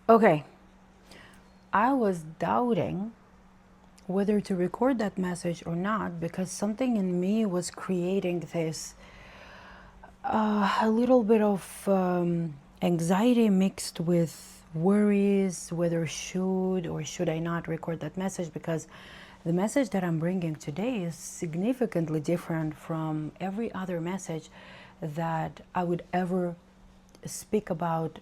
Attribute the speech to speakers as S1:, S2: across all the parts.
S1: Okay, I was doubting whether to record that message or not because something in me was creating this a little bit of anxiety mixed with worries whether should or should I not record that message, because the message that I'm bringing today is significantly different from every other message that I would ever speak about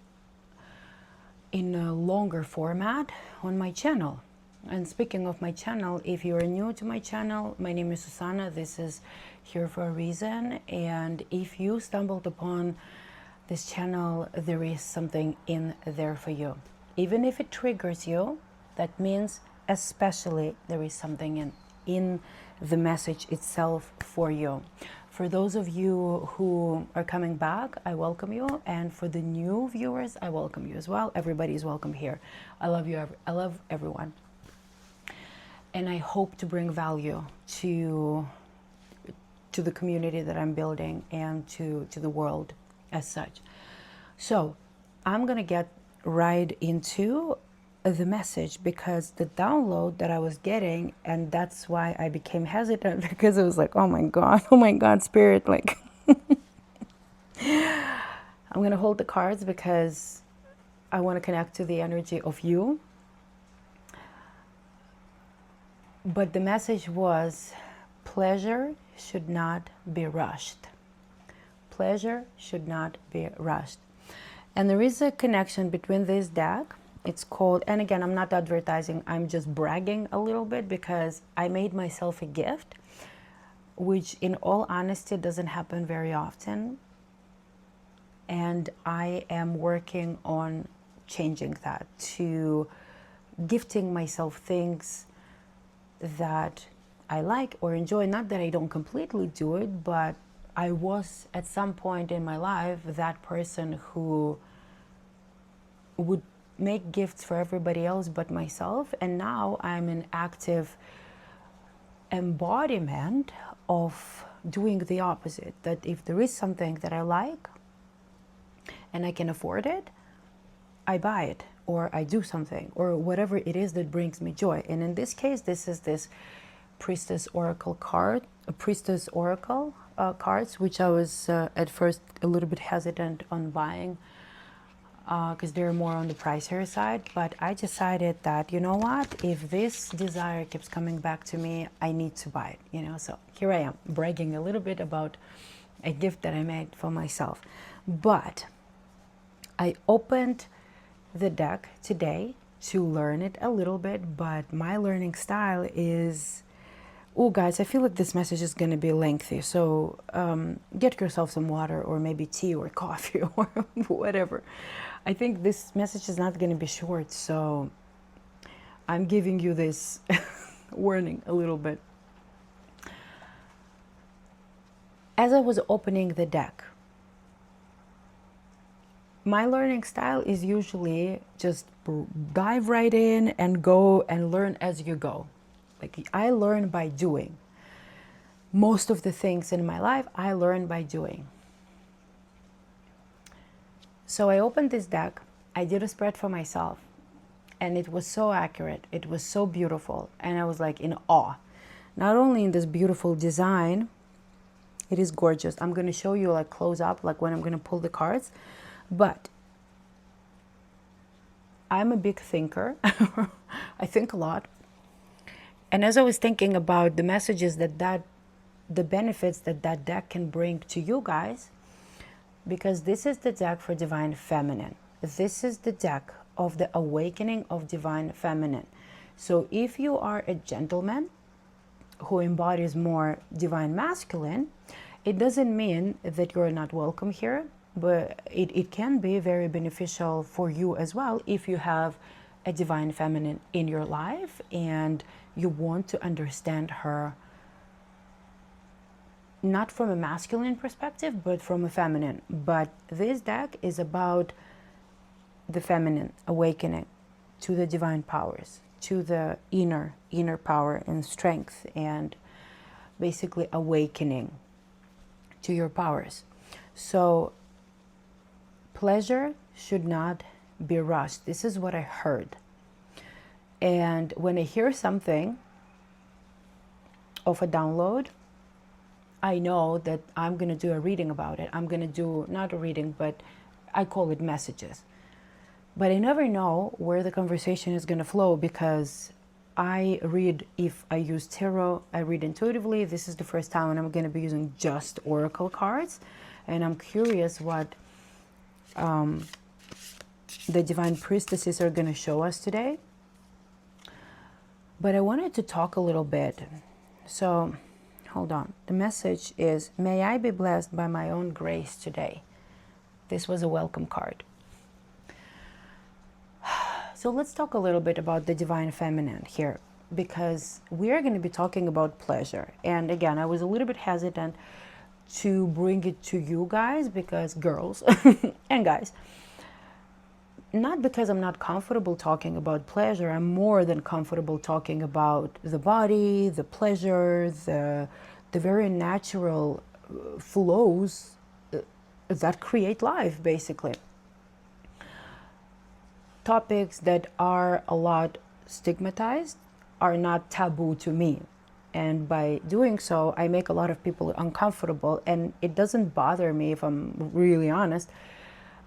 S1: in a longer format on my channel. And speaking of my channel, if you're new to my channel, my name is Susanna. This is Here for a Reason. And if you stumbled upon this channel, there is something in there for you. Even if it triggers you, that means especially there is something in the message itself for you. For those of you who are coming back, I welcome you. And for the new viewers, I welcome you as well. Everybody is welcome here. I love you. I love everyone. And I hope to bring value to the community that I'm building and to the world as such. So I'm going to get right into the message, because the download that I was getting, and that's why I became hesitant, because it was like, oh my God, spirit, like, I'm going to hold the cards because I want to connect to the energy of you. But the message was, pleasure should not be rushed. Pleasure should not be rushed. And there is a connection between this deck. It's called, and again, I'm not advertising, I'm just bragging a little bit because I made myself a gift, which in all honesty doesn't happen very often. And I am working on changing that to gifting myself things that I like or enjoy. Not that I don't completely do it, but I was at some point in my life that person who would make gifts for everybody else but myself. And now I'm an active embodiment of doing the opposite. That if there is something that I like and I can afford it, I buy it, or I do something, or whatever it is that brings me joy. And in this case, this is this Priestess Oracle card, a Priestess Oracle cards, which I was at first a little bit hesitant on buying because they're more on the pricier side. But I decided that, you know what, if this desire keeps coming back to me, I need to buy it, you know. So here I am bragging a little bit about a gift that I made for myself. But I opened the deck today to learn it a little bit, but my learning style is, oh guys, I feel like this message is going to be lengthy, so get yourself some water or maybe tea or coffee or whatever. I think this message is not going to be short, so I'm giving you this warning a little bit. As I was opening the deck, my learning style is usually just dive right in and go and learn as you go. Like, I learn by doing. Most of the things in my life, I learn by doing. So I opened this deck, I did a spread for myself, and it was so accurate, it was so beautiful, and I was like in awe. Not only in this beautiful design, it is gorgeous. I'm going to show you like close up, like when I'm going to pull the cards, but I'm a big thinker. I think a lot. And as I was thinking about the messages the benefits that that deck can bring to you guys, because this is the deck for Divine Feminine. This is the deck of the awakening of Divine Feminine. So if you are a gentleman who embodies more Divine Masculine, it doesn't mean that you're not welcome here, but it can be very beneficial for you as well if you have a Divine Feminine in your life and you want to understand her not from a masculine perspective, but from a feminine. But this deck is about the feminine awakening to the divine powers, to the inner power and strength, and basically awakening to your powers. So pleasure should not be rushed. This is what I heard. And when I hear something of a download, I know that I'm going to do a reading about it. I'm going to do, not a reading, but I call it messages. But I never know where the conversation is going to flow, because I read, if I use tarot, I read intuitively. This is the first time when I'm going to be using just oracle cards. And I'm curious what the divine priestesses are going to show us today. But I wanted to talk a little bit. So, hold on. The message is, may I be blessed by my own grace today. This was a welcome card. So let's talk a little bit about the divine feminine here, because we are going to be talking about pleasure. And again, I was a little bit hesitant to bring it to you guys, because girls and guys, not because I'm not comfortable talking about pleasure. I'm more than comfortable talking about the body, the pleasure, the very natural flows that create life, basically. Topics that are a lot stigmatized are not taboo to me. And by doing so, I make a lot of people uncomfortable, and it doesn't bother me, if I'm really honest.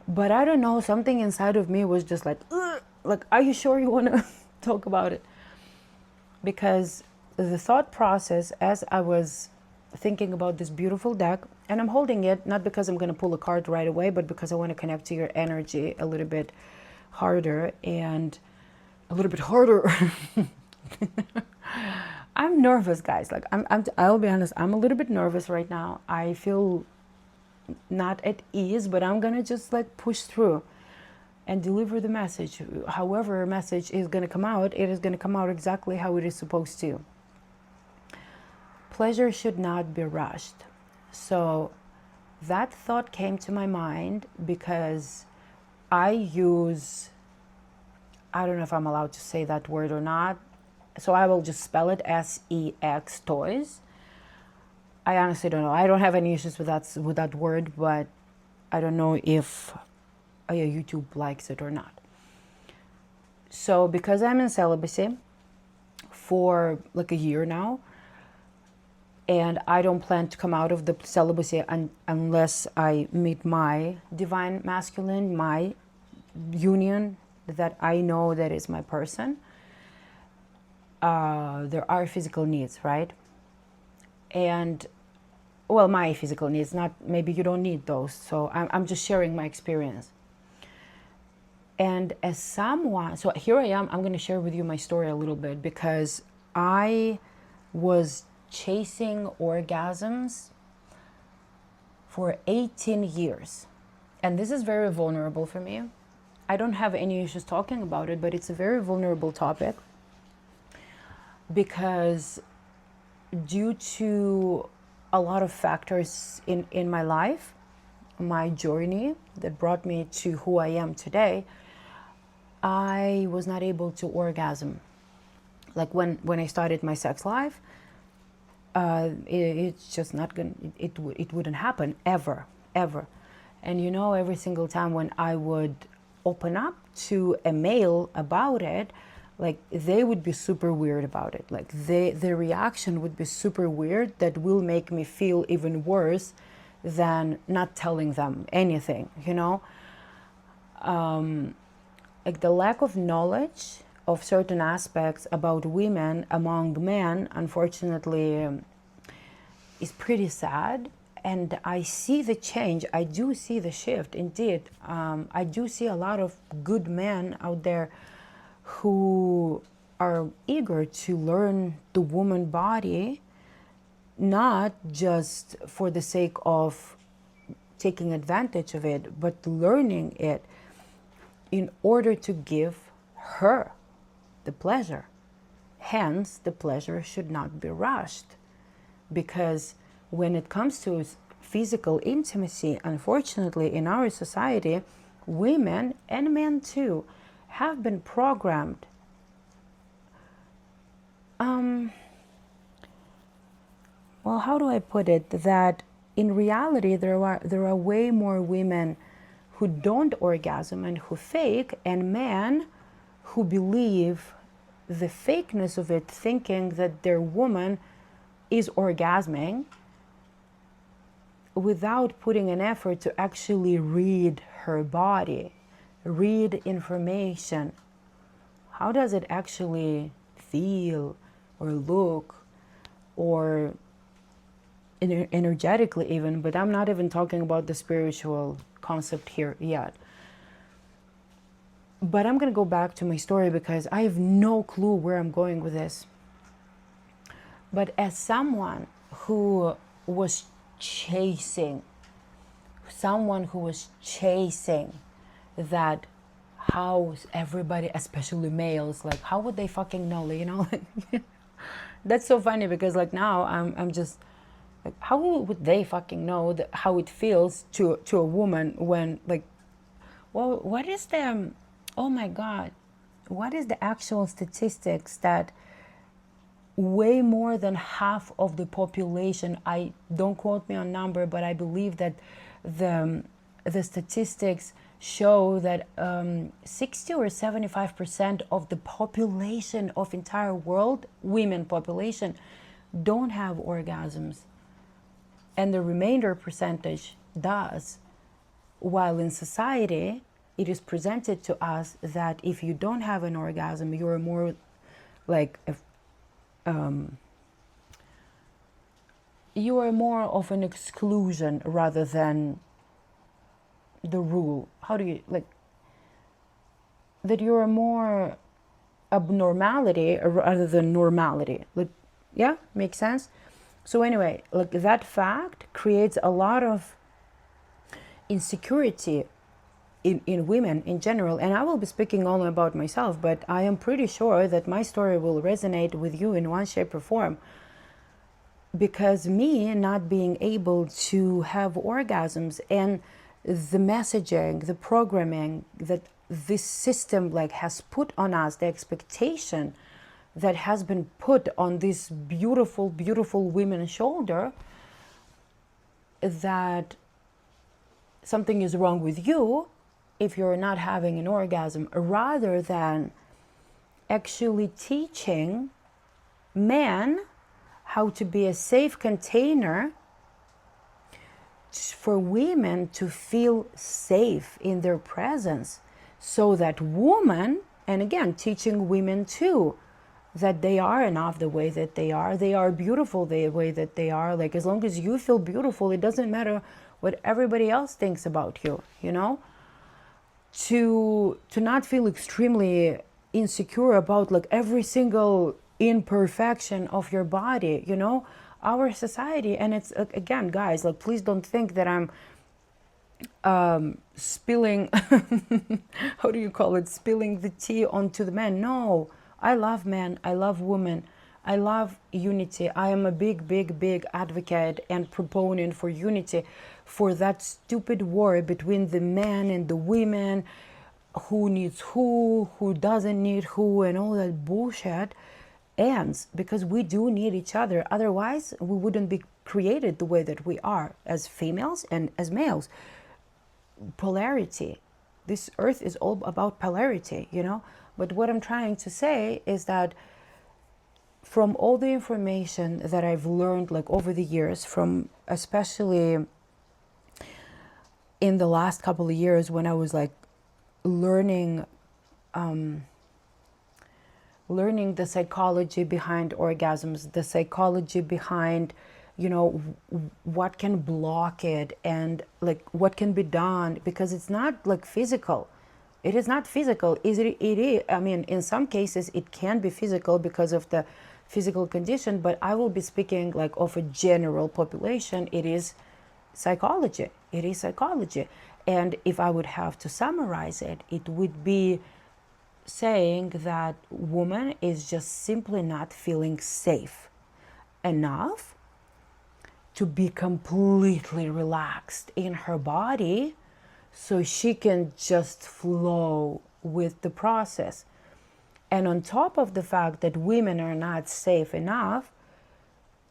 S1: But I don't know, something inside of me was just like, ugh, like, are you sure you want to talk about it? Because the thought process, as I was thinking about this beautiful deck, and I'm holding it not because I'm going to pull a card right away, but because I want to connect to your energy a little bit harder and a little bit harder. I'm nervous, guys. Like, I'll be honest, I'm a little bit nervous right now. I feel not at ease, but I'm gonna just like push through and deliver the message. However a message is gonna come out, it is gonna come out exactly how it is supposed to. Pleasure should not be rushed. So that thought came to my mind because I don't know if I'm allowed to say that word or not, so I will just spell it SEX, toys. I honestly don't know. I don't have any issues with that word, but I don't know if YouTube likes it or not. So because I'm in celibacy for like a year now, and I don't plan to come out of the celibacy unless I meet my divine masculine, my union that I know that is my person. There are physical needs, right? And, well, my physical needs, not, maybe you don't need those. So I'm just sharing my experience. And as someone, so here I am, I'm going to share with you my story a little bit, because I was chasing orgasms for 18 years. And this is very vulnerable for me. I don't have any issues talking about it, but it's a very vulnerable topic, because due to a lot of factors in my life, my journey that brought me to who I am today, I was not able to orgasm. Like when I started my sex life, it's just not gonna, it wouldn't happen ever. And you know, every single time when I would open up to a male about it, like they would be super weird about it. Like their reaction would be super weird, that will make me feel even worse than not telling them anything, you know? Like the lack of knowledge of certain aspects about women among men, unfortunately, is pretty sad. And I see the change. I do see the shift, indeed. I do see a lot of good men out there who are eager to learn the woman body, not just for the sake of taking advantage of it, but learning it in order to give her the pleasure. Hence, the pleasure should not be rushed, because when it comes to physical intimacy, unfortunately, in our society, women and men too have been programmed well, how do I put it, that in reality there are way more women who don't orgasm and who fake, and men who believe the fakeness of it, thinking that their woman is orgasming without putting an effort to actually read her body, read information. How does it actually feel or look, or energetically even? But I'm not even talking about the spiritual concept here yet. But I'm going to go back to my story because I have no clue where I'm going with this. But as someone who was chasing that, how everybody, especially males, like how would they fucking know, you know? That's so funny because like now I'm just like, how would they fucking know that, how it feels to a woman when, like, well, what is the, oh my God, what is the actual statistics that way more than half of the population, I don't quote me on number, but I believe that the statistics show that 60 or 75% of the population of entire world, women population, don't have orgasms, and the remainder percentage does. While in society it is presented to us that if you don't have an orgasm, you're more like you are more of an exclusion rather than the rule. How do you, like, that you're more abnormality rather than normality? Like, yeah, makes sense. So anyway, like that fact creates a lot of insecurity in women in general. And I will be speaking only about myself, but I am pretty sure that my story will resonate with you in one shape or form. Because me not being able to have orgasms, and the messaging, the programming that this system like has put on us, the expectation that has been put on this beautiful, beautiful women's shoulder, that something is wrong with you if you're not having an orgasm, rather than actually teaching men how to be a safe container for women to feel safe in their presence, so that women, and again teaching women too, that they are enough the way that they are beautiful the way that they are. Like, as long as you feel beautiful, it doesn't matter what everybody else thinks about you, you know? To not feel extremely insecure about like every single imperfection of your body, you know? Our society, and it's, again, guys, like, please don't think that I'm spilling how do you call it, spilling the tea onto the men. No, I love men, I love women, I love unity. I am a big advocate and proponent for unity, for that stupid war between the men and the women, who needs who doesn't need who, and all that bullshit ends, because we do need each other. Otherwise we wouldn't be created the way that we are, as females and as males. Polarity, this earth is all about polarity, you know? But what I'm trying to say is that from all the information that I've learned like over the years, from especially in the last couple of years when I was like learning the psychology behind orgasms, the psychology behind, you know, what can block it, and like what can be done, because it's not like physical. It is not physical. It is, I mean, in some cases it can be physical because of the physical condition, but I will be speaking like of a general population. It is psychology. It is psychology. And if I would have to summarize it, it would be saying that woman is just simply not feeling safe enough to be completely relaxed in her body, so she can just flow with the process. And on top of the fact that women are not safe enough,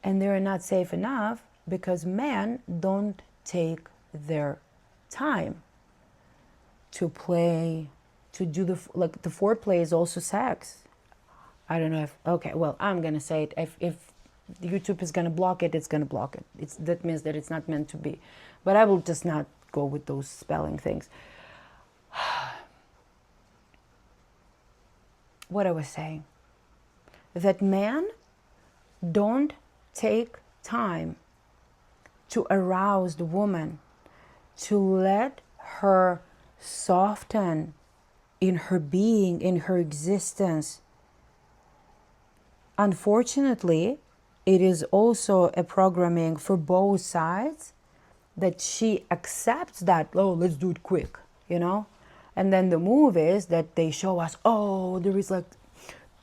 S1: and they're not safe enough because men don't take their time. to play, to do like the foreplay is also sex. I don't know if, okay, well, I'm gonna say it. If YouTube is gonna block it, it's gonna block it. That means that it's not meant to be. But I will just not go with those spelling things. What I was saying, that men don't take time to arouse the woman, to let her soften in her being, in her existence. Unfortunately, it is also a programming for both sides that she accepts that, oh, let's do it quick, you know? And then the move is that they show us, oh, there is like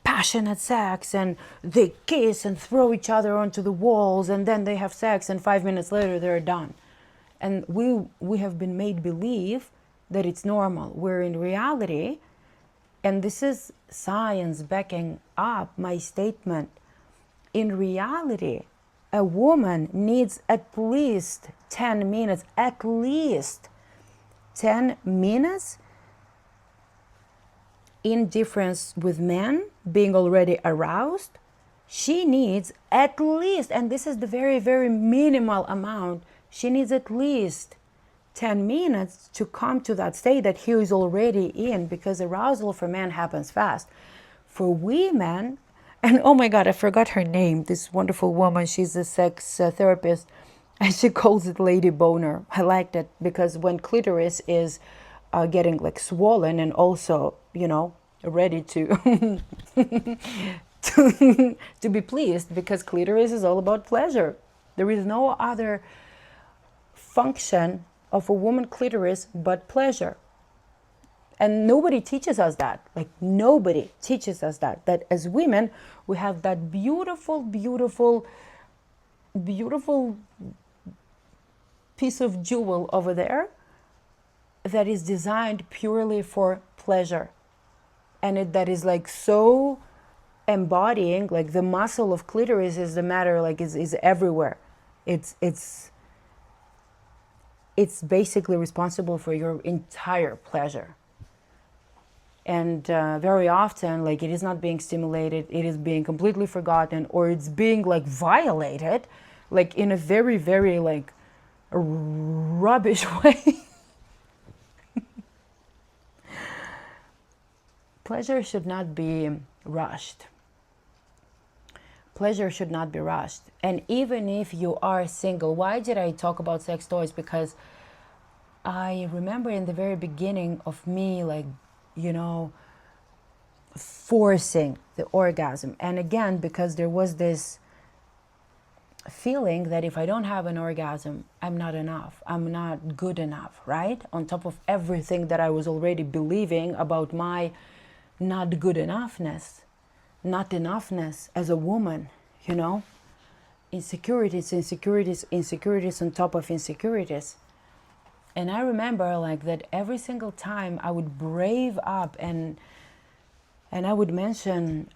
S1: passionate sex and they kiss and throw each other onto the walls and then they have sex and 5 minutes later they're done. And we have been made believe that it's normal, where in reality, and this is science backing up my statement, in reality, a woman needs at least 10 minutes, at least 10 minutes in difference with men being already aroused. She needs at least, and this is the very, very minimal amount, she needs at least 10 minutes to come to that state that he is already in, because arousal for men happens fast. For women, and oh my God, I forgot her name, this wonderful woman, she's a sex therapist, and she calls it Lady Boner. I liked it because when clitoris is getting like swollen and also, you know, ready to to be pleased, because clitoris is all about pleasure. There is no other function of a woman clitoris but pleasure. And nobody teaches us that. Like nobody teaches us that as women we have that beautiful, beautiful, beautiful piece of jewel over there that is designed purely for pleasure. And that is like so embodying, like the muscle of clitoris is the matter, like is everywhere. It's basically responsible for your entire pleasure. And very often, like, it is not being stimulated, it is being completely forgotten, or it's being like violated, like in a very, very like rubbish way. Pleasure should not be rushed. Pleasure should not be rushed. And even if you are single, why did I talk about sex toys? Because I remember in the very beginning of me, like, you know, forcing the orgasm. And again, because there was this feeling that if I don't have an orgasm, I'm not enough. I'm not good enough, right? On top of everything that I was already believing about my not good enoughness, not enoughness as a woman, you know? Insecurities, insecurities, insecurities on top of insecurities. And I remember like that every single time I would brave up and I would mention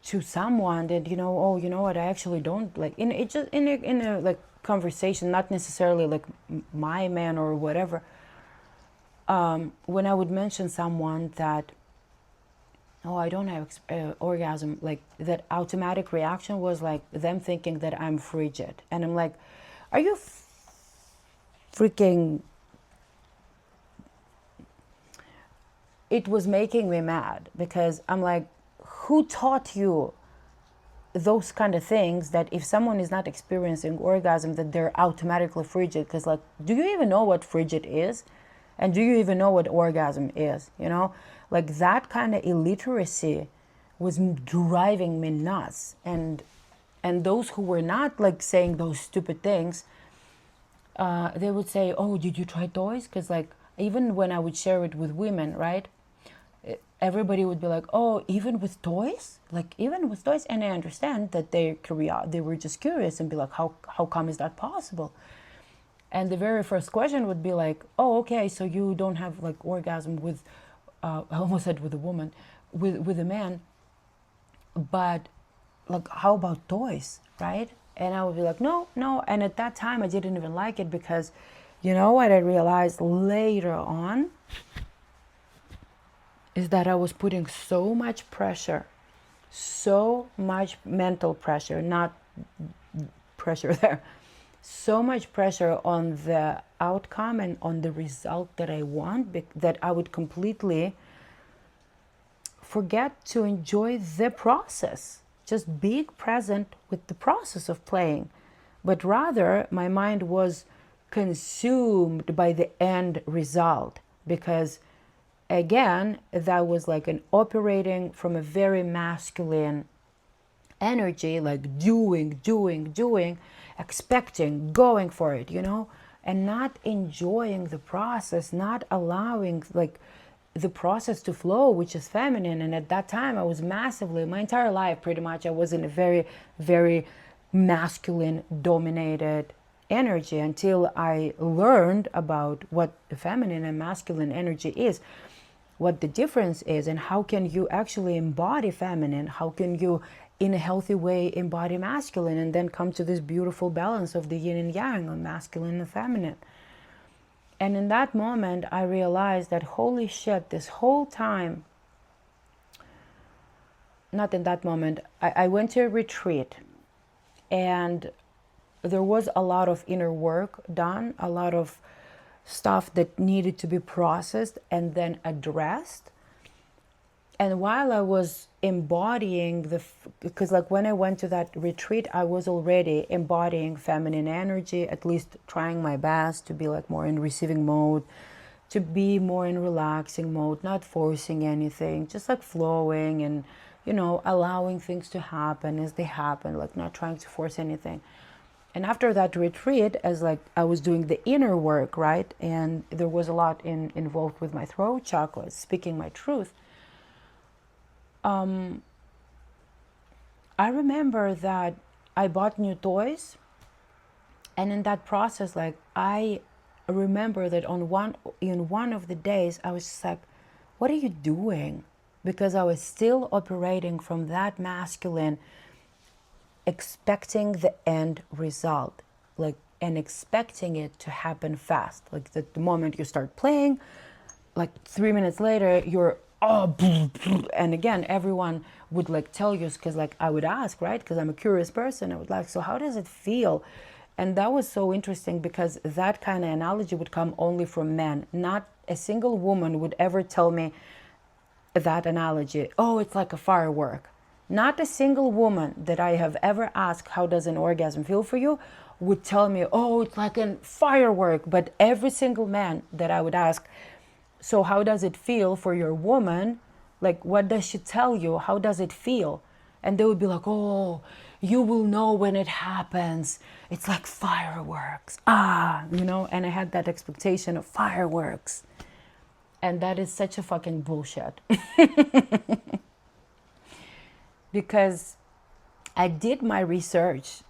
S1: to someone that, you know, oh, you know what, I actually don't like, in a like conversation, not necessarily like my man or whatever. When I would mention someone that, oh, I don't have orgasm, like that automatic reaction was like them thinking that I'm frigid. And I'm like, are you freaking... It was making me mad, because I'm like, who taught you those kind of things, that if someone is not experiencing orgasm that they're automatically frigid? Because like, do you even know what frigid is? And do you even know what orgasm is? You know, like that kind of illiteracy was driving me nuts. And those who were not like saying those stupid things, they would say, oh, did you try toys? Because like, even when I would share it with women, right, everybody would be like, oh, even with toys? Like, even with toys? And I understand that they were just curious and be like, how come is that possible? And the very first question would be like, oh, okay, so you don't have like orgasm with, I almost said with a woman, with a man, but like, how about toys, right? And I would be like, no. And at that time, I didn't even like it, because you know what I realized later on? is that I was putting so much pressure, so much mental pressure, not pressure there, so much pressure on the outcome and on the result that I want, that I would completely forget to enjoy the process, just being present with the process of playing. But rather, my mind was consumed by the end result, because again, that was like an operating from a very masculine energy, like doing, expecting, going for it, and not enjoying the process, not allowing like the process to flow, which is feminine. And at that time, I was massively, my entire life pretty much, I was in a very, very masculine dominated energy until I learned about what the feminine and masculine energy is, what the difference is, and how can you actually embody feminine, how can you in a healthy way embody masculine, and then come to this beautiful balance of the yin and yang, of masculine and feminine. And in that moment, I realized that, holy shit, this whole time, not in that moment, I went to a retreat, and there was a lot of inner work done, a lot of stuff that needed to be processed and then addressed. And while I was embodying because like when I went to that retreat, I was already embodying feminine energy, at least trying my best to be like more in receiving mode, to be more in relaxing mode, not forcing anything, just like flowing and, allowing things to happen as they happen, like not trying to force anything. And after that retreat, as like I was doing the inner work, right? And there was a lot involved with my throat chakra, speaking my truth. I remember that I bought new toys, and in that process, like I remember that in one of the days, I was just like, "What are you doing?" Because I was still operating from that masculine, expecting the end result, like, and expecting it to happen fast. Like the moment you start playing, like 3 minutes later, you're and again, everyone would like tell you, because like I would ask, right? Because I'm a curious person. I would like, so how does it feel? And that was so interesting, because that kind of analogy would come only from men. Not a single woman would ever tell me that analogy. Oh, it's like a firework. Not a single woman that I have ever asked, how does an orgasm feel for you, would tell me, oh, it's like a firework. But every single man that I would ask, so how does it feel for your woman? Like, what does she tell you? How does it feel? And they would be like, oh, you will know when it happens. It's like fireworks. And I had that expectation of fireworks. And that is such a fucking bullshit. Because I did my research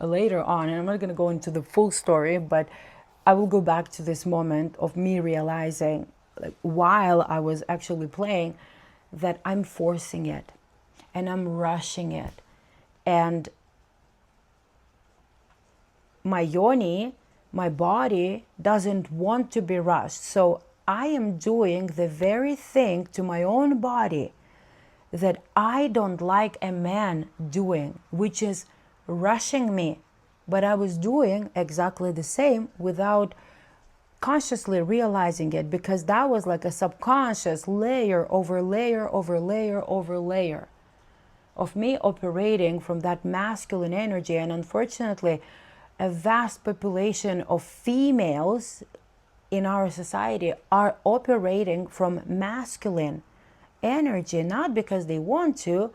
S1: later on, and I'm not going to go into the full story, but I will go back to this moment of me realizing, like, while I was actually playing, that I'm forcing it and I'm rushing it. And my yoni, my body, doesn't want to be rushed. So I am doing the very thing to my own body that I don't like a man doing, which is rushing me. But I was doing exactly the same without consciously realizing it, because that was like a subconscious layer over layer over layer over layer of me operating from that masculine energy. And unfortunately, a vast population of females in our society are operating from masculine energy, not because they want to,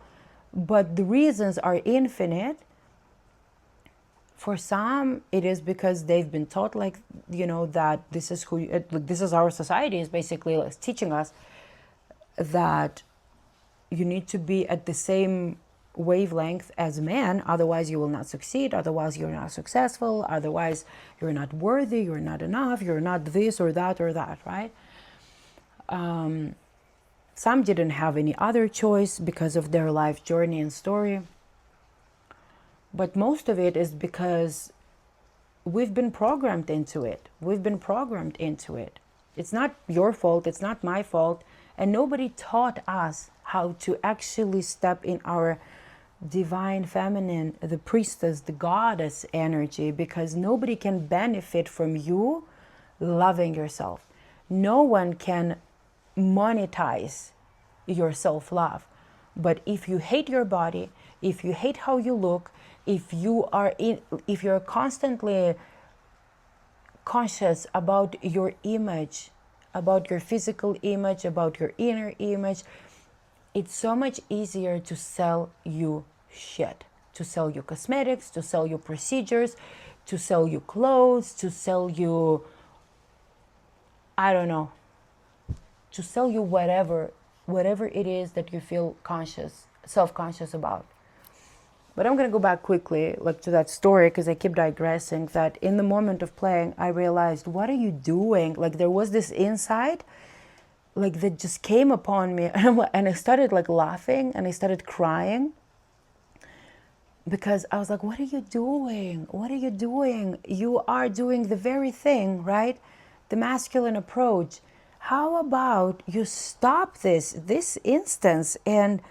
S1: but the reasons are infinite. For some, it is because they've been taught, like, that this is this is our society is basically like teaching us that you need to be at the same wavelength as men, otherwise you will not succeed, otherwise you're not successful, otherwise you're not worthy, you're not enough, you're not this or that, right? Some didn't have any other choice because of their life journey and story. But most of it is because we've been programmed into it. It's not your fault. It's not my fault. And nobody taught us how to actually step in our divine feminine, the priestess, the goddess energy, because nobody can benefit from you loving yourself. No one can monetize your self-love. But if you hate your body, if you hate how you look, if you're constantly conscious about your image, about your physical image, about your inner image, it's so much easier to sell you shit, to sell you cosmetics, to sell you procedures, to sell you clothes, to sell you, I don't know, to sell you whatever it is that you feel self-conscious about. But I'm going to go back quickly to that story, because I keep digressing, that in the moment of playing, I realized, what are you doing? There was this insight, that just came upon me. And I started laughing, and I started crying, because I was like, what are you doing? What are you doing? You are doing the very thing, right? The masculine approach. How about you stop this instance and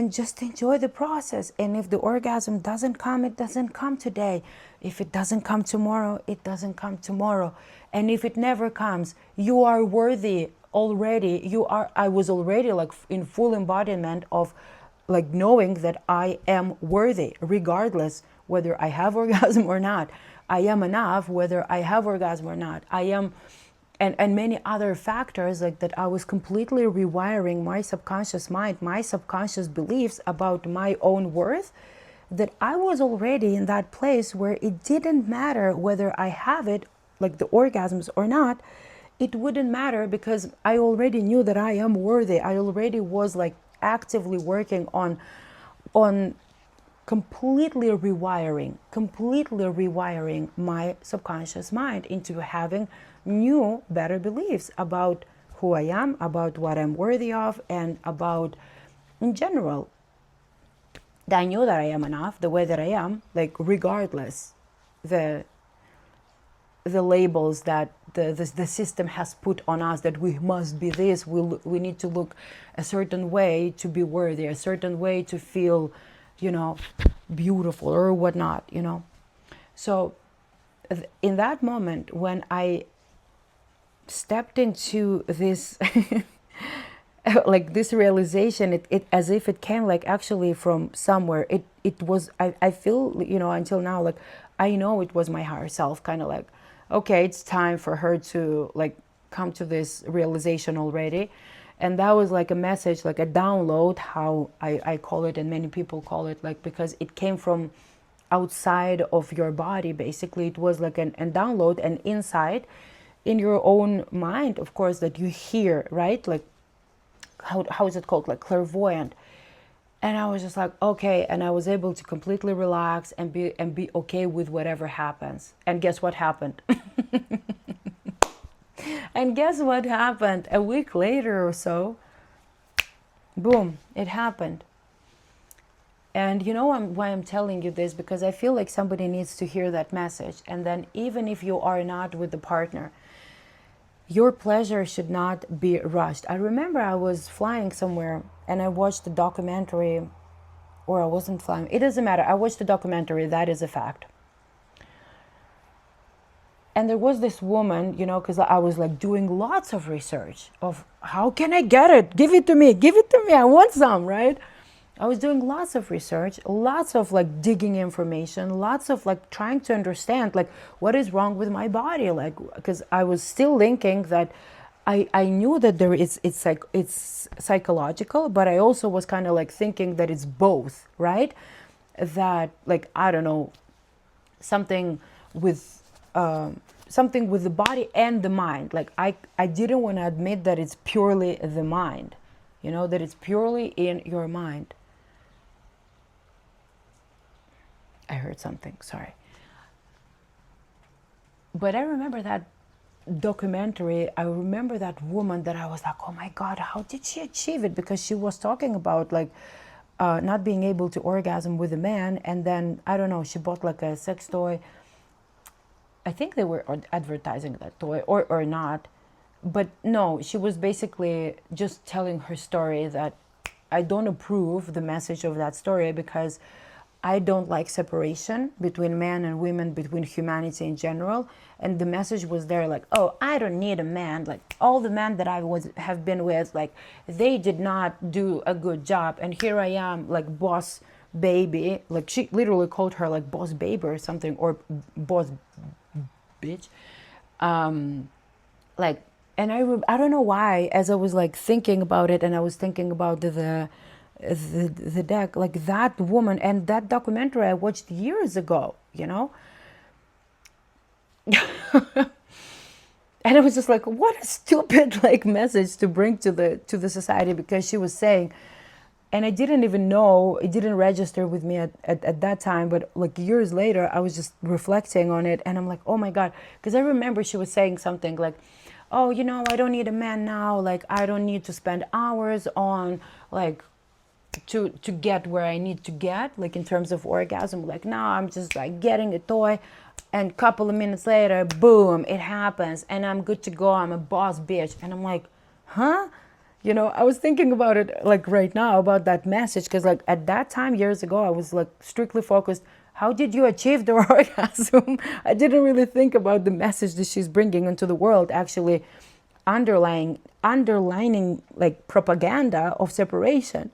S1: just enjoy the process? And if the orgasm doesn't come, it doesn't come today. If it doesn't come tomorrow, it doesn't come tomorrow. And if it never comes, you are worthy already. I was already in full embodiment of knowing that I am worthy, regardless whether I have orgasm or not. I am enough whether I have orgasm or not. I am, and many other factors that I was completely rewiring my subconscious mind, my subconscious beliefs about my own worth, that I was already in that place where it didn't matter whether I have it, the orgasms or not. It wouldn't matter, because I already knew that I am worthy. I already was actively working on completely rewiring my subconscious mind into having new, better beliefs about who I am, about what I'm worthy of, and about, in general, that I knew that I am enough the way that I am, regardless the labels that the system has put on us, that we must be this, we need to look a certain way to be worthy, a certain way to feel, beautiful or whatnot, So in that moment, when I stepped into this this realization, it as if it came actually from somewhere. It was, I feel, until now, I know it was my higher self kind of okay, it's time for her to come to this realization already. And that was a message, a download, how I call it, and many people call it, because it came from outside of your body. Basically, it was a download, an insight in your own mind, of course, that you hear, right? How is it called? Clairvoyant. And I was just okay, and I was able to completely relax and be okay with whatever happens. And guess what happened? And guess what happened? A week later or so, boom, it happened. And why I'm telling you this? Because I feel like somebody needs to hear that message. And then even if you are not with the partner, your pleasure should not be rushed. I remember I was flying somewhere and I watched a documentary, or I wasn't flying. It doesn't matter. I watched a documentary. That is a fact. And there was this woman, because I was doing lots of research of how can I get it? Give it to me. Give it to me. I want some, right? I was doing lots of research, lots of digging information, lots of trying to understand what is wrong with my body, because I was still thinking that I knew that it's psychological, but I also was kind of thinking that it's both, right? That I don't know, something with the body and the mind. I didn't want to admit that it's purely the mind, that it's purely in your mind. I heard something, sorry. But I remember that documentary. I remember that woman that I was oh my God, how did she achieve it? Because she was talking about not being able to orgasm with a man. And then, I don't know, she bought a sex toy. I think they were advertising that toy or not. But no, she was basically just telling her story that I don't approve the message of that story because I don't like separation between men and women, between humanity in general. And the message was there like, oh, I don't need a man. Like all the men that I was have been with, like they did not do a good job. And here I am, like boss baby. Like she literally called her like boss baby or something, or boss bitch. Like, and I don't know why, as I was like thinking about it, and I was thinking about the deck, like that woman and that documentary I watched years ago, you know. And it was just like, what a stupid like message to bring to the society, because she was saying, and I didn't even know, it didn't register with me at that time, but like years later I was just reflecting on it, and I'm like, oh my god, because I remember she was saying something like, oh, you know, I don't need a man now, like I don't need to spend hours on like to get where I need to get, like in terms of orgasm. Like now I'm just like getting a toy, and a couple of minutes later, boom, it happens, and I'm good to go. I'm a boss bitch, and I'm like, huh? You know, I was thinking about it like right now about that message, because like at that time years ago, I was like strictly focused. How did you achieve the orgasm? I didn't really think about the message that she's bringing into the world, actually underlining like propaganda of separation.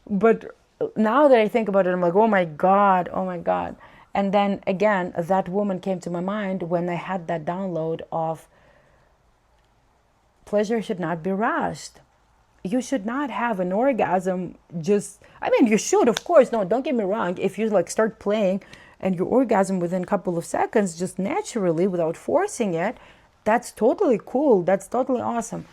S1: But now that I think about it, I'm like, oh my God, oh my God. And then again, that woman came to my mind when I had that download of pleasure should not be rushed. You should not have an orgasm just, I mean, you should, of course. No, don't get me wrong. If you like start playing and your orgasm within a couple of seconds, just naturally without forcing it, that's totally cool. That's totally awesome.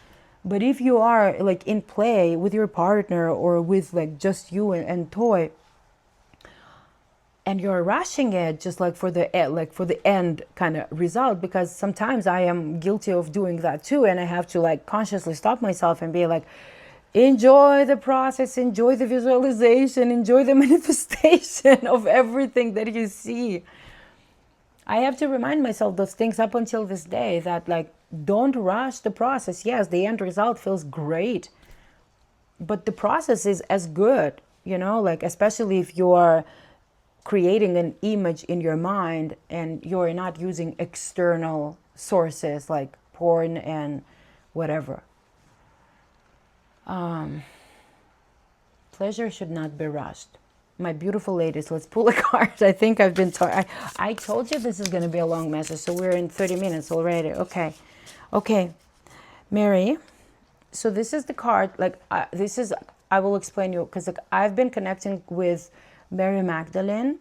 S1: But if you are like in play with your partner or with like just you and toy, and you're rushing it just like for the end kind of result, because sometimes I am guilty of doing that too, and I have to like consciously stop myself and be like, enjoy the process, enjoy the visualization, enjoy the manifestation of everything that you see. I have to remind myself those things up until this day, that like, don't rush the process. Yes, the end result feels great, but the process is as good, you know, like especially if you are creating an image in your mind and you're not using external sources like porn and whatever. Pleasure should not be rushed. My beautiful ladies, let's pull a card. I think I've been I told you this is going to be a long message, so we're in 30 minutes already. Okay, Mary. So this is the card. Like this is, I will explain you, because like I've been connecting with Mary Magdalene,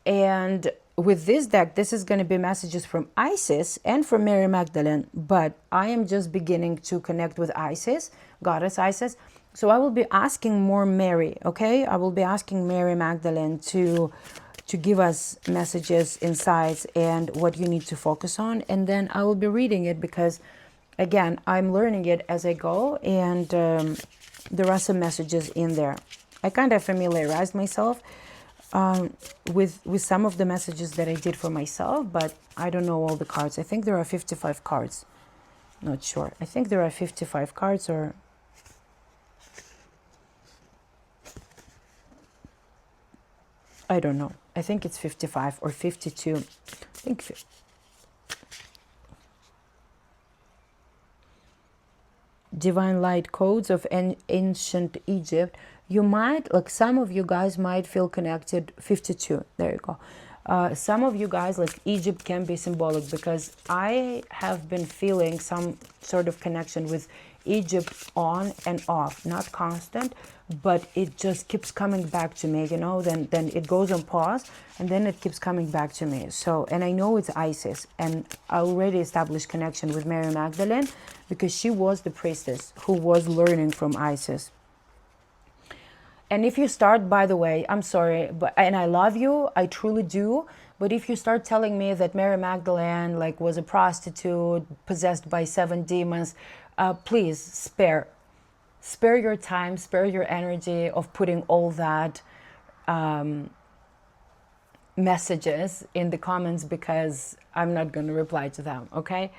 S1: and with this deck, this is going to be messages from Isis and from Mary Magdalene, but I am just beginning to connect with Isis, goddess Isis. So I will be asking more Mary, okay? I will be asking Mary Magdalene to give us messages, insights, and what you need to focus on. And then I will be reading it because, again, I'm learning it as I go, and there are some messages in there. I kind of familiarized myself with some of the messages that I did for myself, but I don't know all the cards. I think there are 55 cards. Not sure. I think there are 55 cards, or I don't know. I think it's 55 or 52. I think Divine Light Codes of Ancient Egypt. You might, like some of you guys might feel connected. 52. There you go. Some of you guys, like Egypt can be symbolic, because I have been feeling some sort of connection with Egypt on and off, not constant, but it just keeps coming back to me, you know, then it goes on pause and then it keeps coming back to me. So, and I know it's Isis, and I already established connection with Mary Magdalene because she was the priestess who was learning from Isis. And if you start, by the way, I'm sorry, but and I love you, I truly do. But if you start telling me that Mary Magdalene like was a prostitute possessed by 7 demons, please spare your time, spare your energy of putting all that messages in the comments, because I'm not going to reply to them. Okay.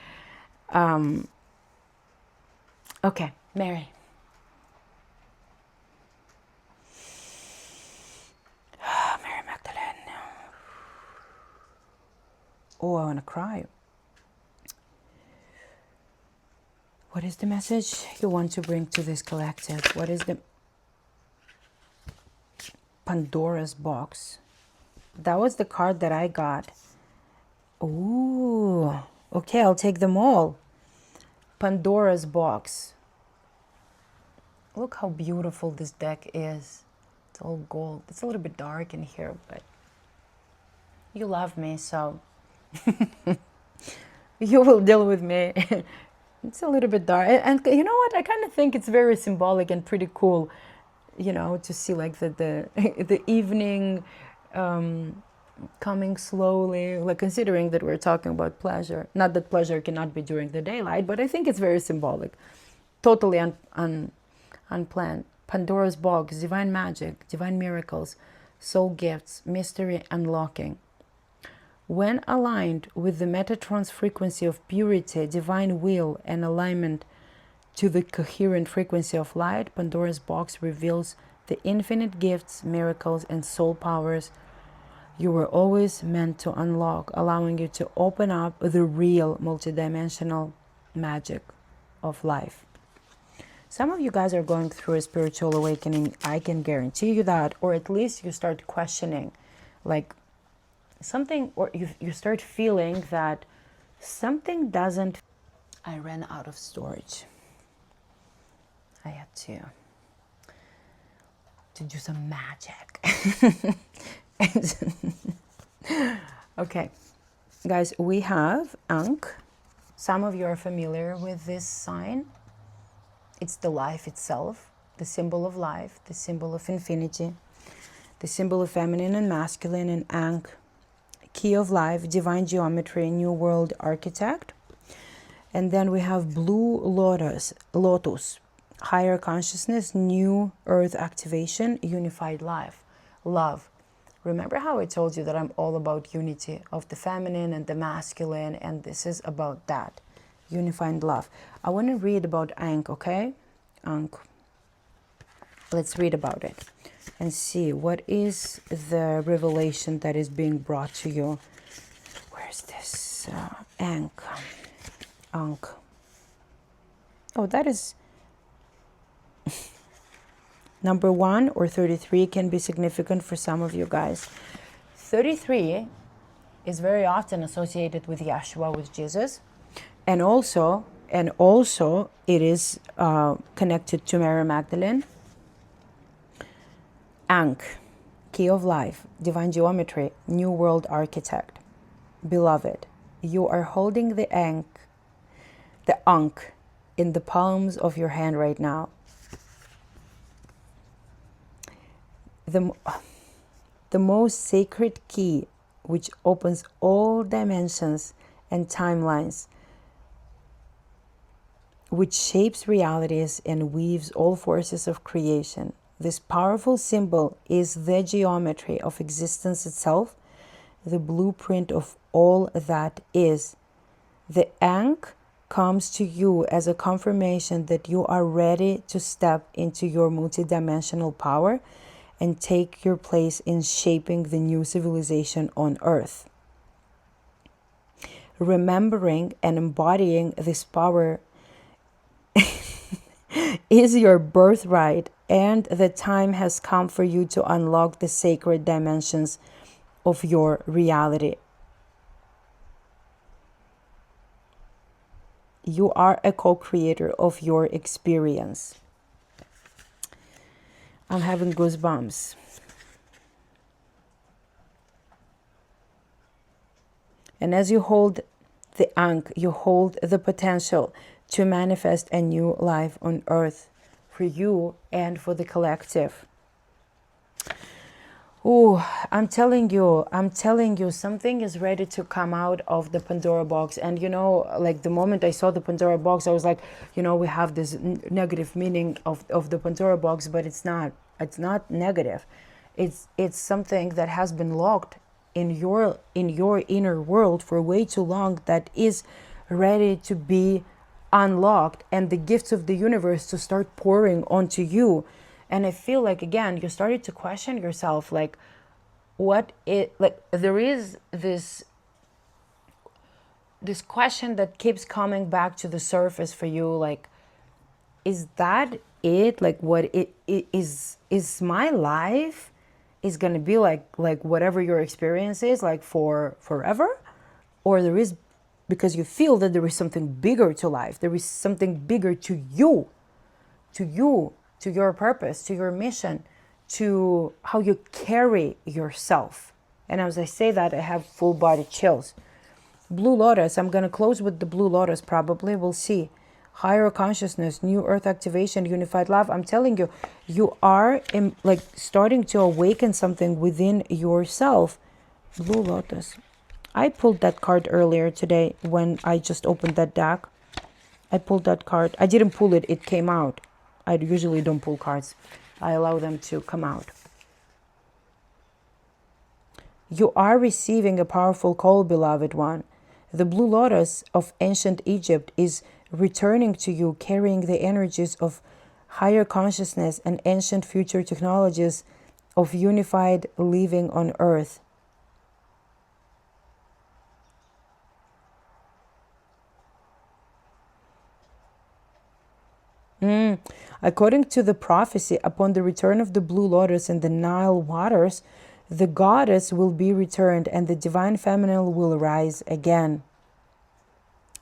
S1: Okay, Mary. Mary Magdalene. Oh, I want to cry. What is the message you want to bring to this collective? What is the Pandora's box? That was the card that I got. Ooh, okay, I'll take them all. Pandora's box. Look how beautiful this deck is. It's all gold. It's a little bit dark in here, but you love me, so you will deal with me. It's a little bit dark. And you know what? I kind of think it's very symbolic and pretty cool, to see like the the evening coming slowly, like considering that we're talking about pleasure. Not that pleasure cannot be during the daylight, but I think it's very symbolic. Totally unplanned. Pandora's box, divine magic, divine miracles, soul gifts, mystery unlocking. When aligned with the Metatron's frequency of purity, divine will, and alignment to the coherent frequency of light, Pandora's box reveals the infinite gifts, miracles, and soul powers you were always meant to unlock, allowing you to open up the real multidimensional magic of life. Some of you guys are going through a spiritual awakening. I can guarantee you that, or at least you start questioning, like something, or you start feeling that something doesn't. I ran out of storage. I had to do some magic. Okay, guys, we have Ankh. Some of you are familiar with this sign. It's the life itself, the symbol of life, the symbol of infinity, the symbol of feminine and masculine, and Ankh, key of life, divine geometry, new world architect. And then we have blue lotus, higher consciousness, new earth activation, unified life, love. Remember how I told you that I'm all about unity of the feminine and the masculine, and this is about that, unified love. I want to read about Ankh, okay? Ankh. Let's read about it and see what is the revelation that is being brought to you. Where's this? Ankh. Ankh. Oh, that is... Number 1 or 33 can be significant for some of you guys. 33 is very often associated with Yeshua, with Jesus. And also it is connected to Mary Magdalene. Ankh, key of life, divine geometry, new world architect. Beloved, you are holding the Ankh in the palms of your hand right now. The most sacred key, which opens all dimensions and timelines, which shapes realities and weaves all forces of creation. This powerful symbol is the geometry of existence itself, the blueprint of all that is. The Ankh comes to you as a confirmation that you are ready to step into your multidimensional power and take your place in shaping the new civilization on Earth. Remembering and embodying this power is your birthright, and the time has come for you to unlock the sacred dimensions of your reality. You are a co-creator of your experience. I'm having goosebumps. And as you hold the Ankh, you hold the potential to manifest a new life on Earth for you and for the collective. Oh, I'm telling you, something is ready to come out of the Pandora box. And like the moment I saw the Pandora box, I was like, we have this negative meaning of the Pandora box, but it's not negative. It's something that has been locked in your inner world for way too long, that is ready to be unlocked, and the gifts of the universe to start pouring onto you. And I feel like, again, you started to question yourself, like, what it, like, there is this question that keeps coming back to the surface for you, like, is that it? Like, what it is my life is going to be like whatever your experience is, like, for forever? Or there is, because you feel that there is something bigger to life, there is something bigger to you, to your purpose, to your mission, to how you carry yourself. And as I say that, I have full body chills. Blue Lotus, I'm going to close with the Blue Lotus probably. We'll see. Higher consciousness, new earth activation, unified love. I'm telling you, you are like starting to awaken something within yourself. Blue Lotus. I pulled that card earlier today when I just opened that deck. I pulled that card. I didn't pull it. It came out. I usually don't pull cards. I allow them to come out. You are receiving a powerful call, beloved one. The Blue Lotus of ancient Egypt is returning to you, carrying the energies of higher consciousness and ancient future technologies of unified living on Earth. According to the prophecy, upon the return of the Blue Lotus in the Nile waters, the goddess will be returned and the divine feminine will rise again,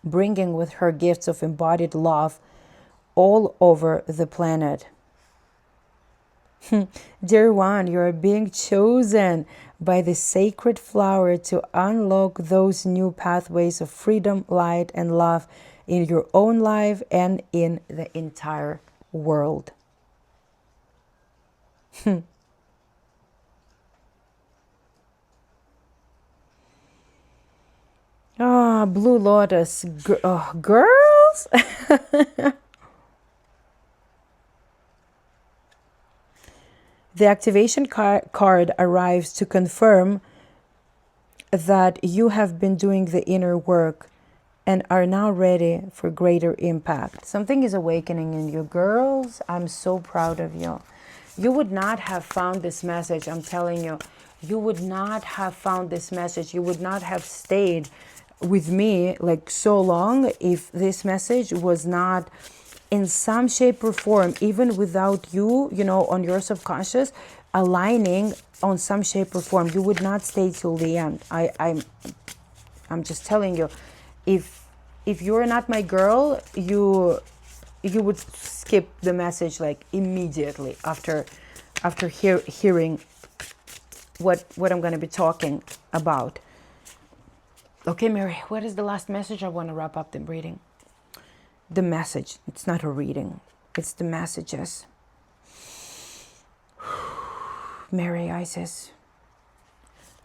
S1: bringing with her gifts of embodied love all over the planet. Dear one, you are being chosen by the sacred flower to unlock those new pathways of freedom, light, and love in your own life and in the entire world. Ah, Blue Lotus. Girls? The activation card arrives to confirm that you have been doing the inner work and are now ready for greater impact. Something is awakening in you. Girls, I'm so proud of you. You would not have found this message, I'm telling you. You would not have found this message. You would not have stayed with me like so long if this message was not in some shape or form, even without you, you know, on your subconscious aligning on some shape or form. You would not stay till the end. I'm just telling you, if you're not my girl, you would skip the message like immediately after hearing what I'm going to be talking about. Okay, Mary, what is the last message? I want to wrap up the reading. The message. It's not a reading. It's the messages. Mary, Isis,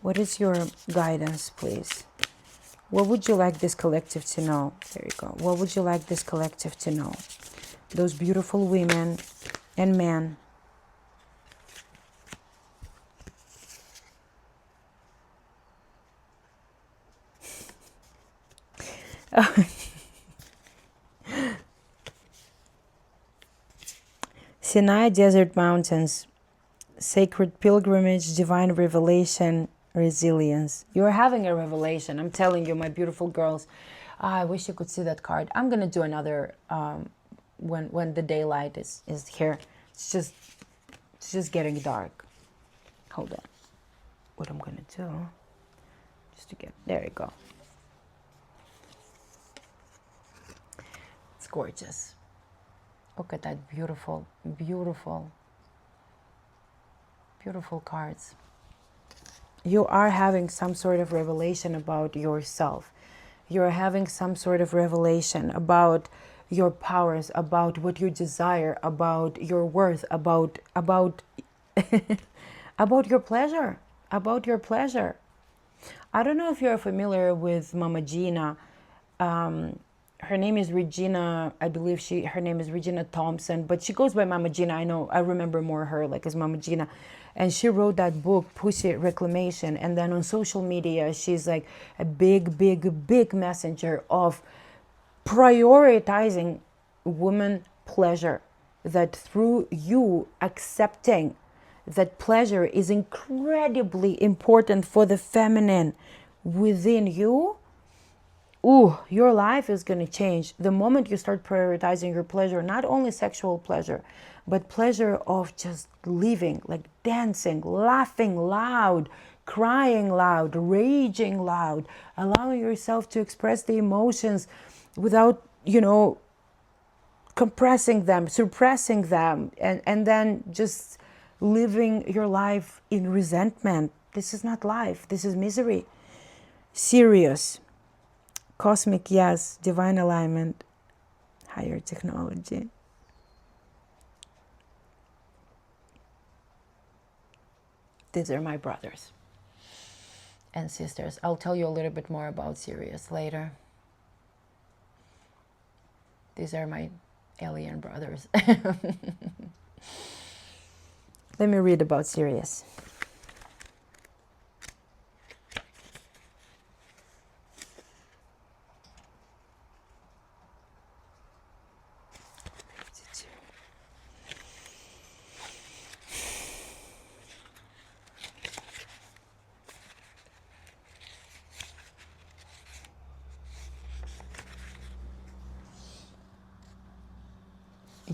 S1: what is your guidance, please? What would you like this collective to know? There you go. What would you like this collective to know? Those beautiful women and men. Sinai Desert Mountains, sacred pilgrimage, divine revelation, resilience. You're having a revelation. I'm telling you, my beautiful girls. I wish you could see that card. I'm gonna do another when the daylight is here. It's just getting dark. Hold on. What I'm gonna do, just to get, there you go. It's gorgeous. Look at that beautiful, beautiful, beautiful cards. You are having some sort of revelation about yourself. You're having some sort of revelation about your powers, about what you desire, about your worth, about about your pleasure, about your pleasure. I don't know if you're familiar with Mama Gina. Her name is Regina. I believe her name is Regina Thompson, but she goes by Mama Gina. I remember more her like as Mama Gina. And she wrote that book, Pussy Reclamation. And then on social media, she's like a big, big, big messenger of prioritizing woman pleasure, that through you accepting that pleasure is incredibly important for the feminine within you, ooh, your life is going to change. The moment you start prioritizing your pleasure, not only sexual pleasure, but pleasure of just living, like dancing, laughing loud, crying loud, raging loud, allowing yourself to express the emotions without, compressing them, suppressing them, and then just living your life in resentment. This is not life. This is misery. Sirius, cosmic yes, divine alignment, higher technology. These are my brothers and sisters. I'll tell you a little bit more about Sirius later. These are my alien brothers. Let me read about Sirius.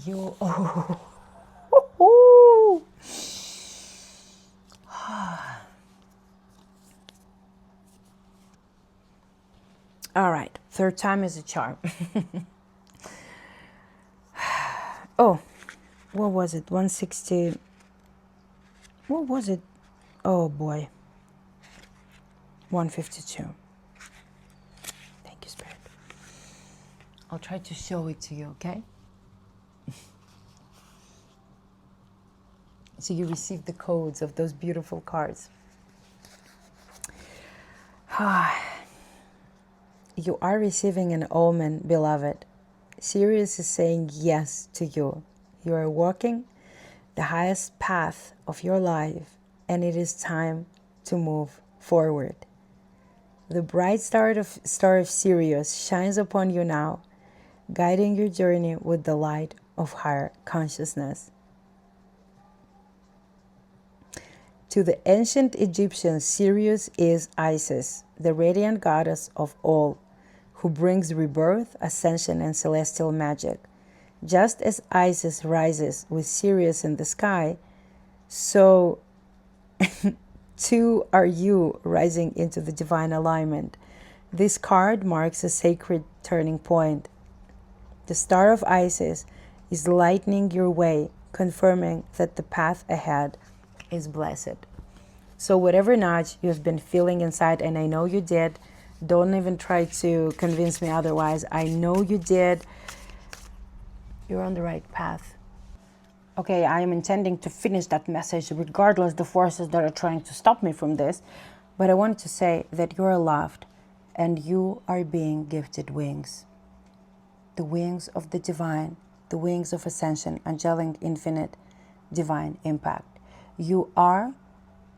S1: You, oh. All right, third time is a charm. Oh, what was it? 160. What was it? Oh boy. 152. Thank you, Spirit. I'll try to show it to you, okay? So you receive the codes of those beautiful cards. You are receiving an omen, beloved. Sirius is saying yes to you. You are walking the highest path of your life, and it is time to move forward. The bright star of Sirius shines upon you now, guiding your journey with the light of higher consciousness. To the ancient Egyptians, Sirius is Isis, the radiant goddess of all, who brings rebirth, ascension, and celestial magic. Just as Isis rises with Sirius in the sky, so too are you rising into the divine alignment. This card marks a sacred turning point. The star of Isis is lightening your way, confirming that the path ahead is blessed. So whatever nudge you've been feeling inside, and I know you did, don't even try to convince me otherwise. I know you did. You're on the right path. Okay, I am intending to finish that message regardless the forces that are trying to stop me from this. But I wanted to say that you are loved and you are being gifted wings. The wings of the divine, the wings of ascension, angelic, infinite, divine impact. You are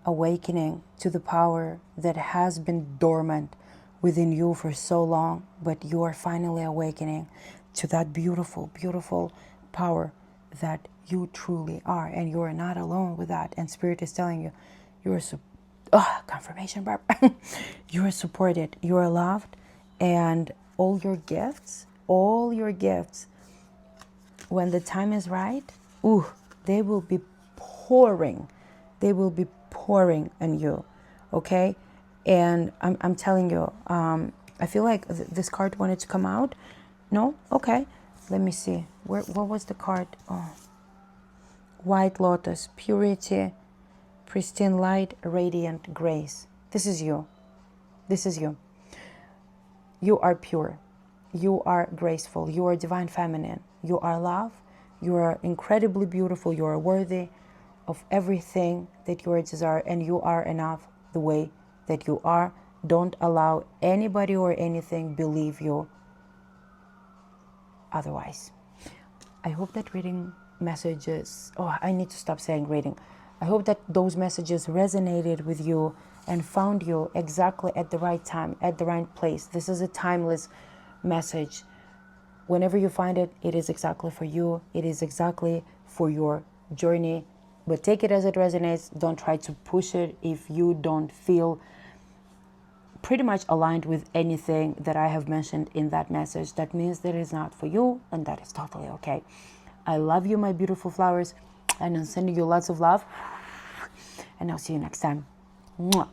S1: awakening to the power that has been dormant within you for so long, but you are finally awakening to that beautiful, beautiful power that you truly are. And you are not alone with that. And Spirit is telling you, you are confirmation, Barb. You are supported, you are loved, and all your gifts, when the time is right, they will be pouring. They will be pouring on you, okay? And I'm telling you, I feel like this card wanted to come out. No? Okay. Let me see. What was the card? Oh. White Lotus, purity, pristine light, radiant grace. This is you. This is you. You are pure. You are graceful. You are divine feminine. You are love. You are incredibly beautiful. You are worthy of everything that you desire, and you are enough the way that you are. Don't allow anybody or anything believe you otherwise. I hope that reading messages, I need to stop saying reading. I hope that those messages resonated with you and found you exactly at the right time, at the right place. This is a timeless message. Whenever you find it, it is exactly for you. It is exactly for your journey. But take it as it resonates. Don't try to push it if you don't feel pretty much aligned with anything that I have mentioned in that message. That means that it's not for you, and that is totally okay. I love you, my beautiful flowers, and I'm sending you lots of love. And I'll see you next time. Mwah.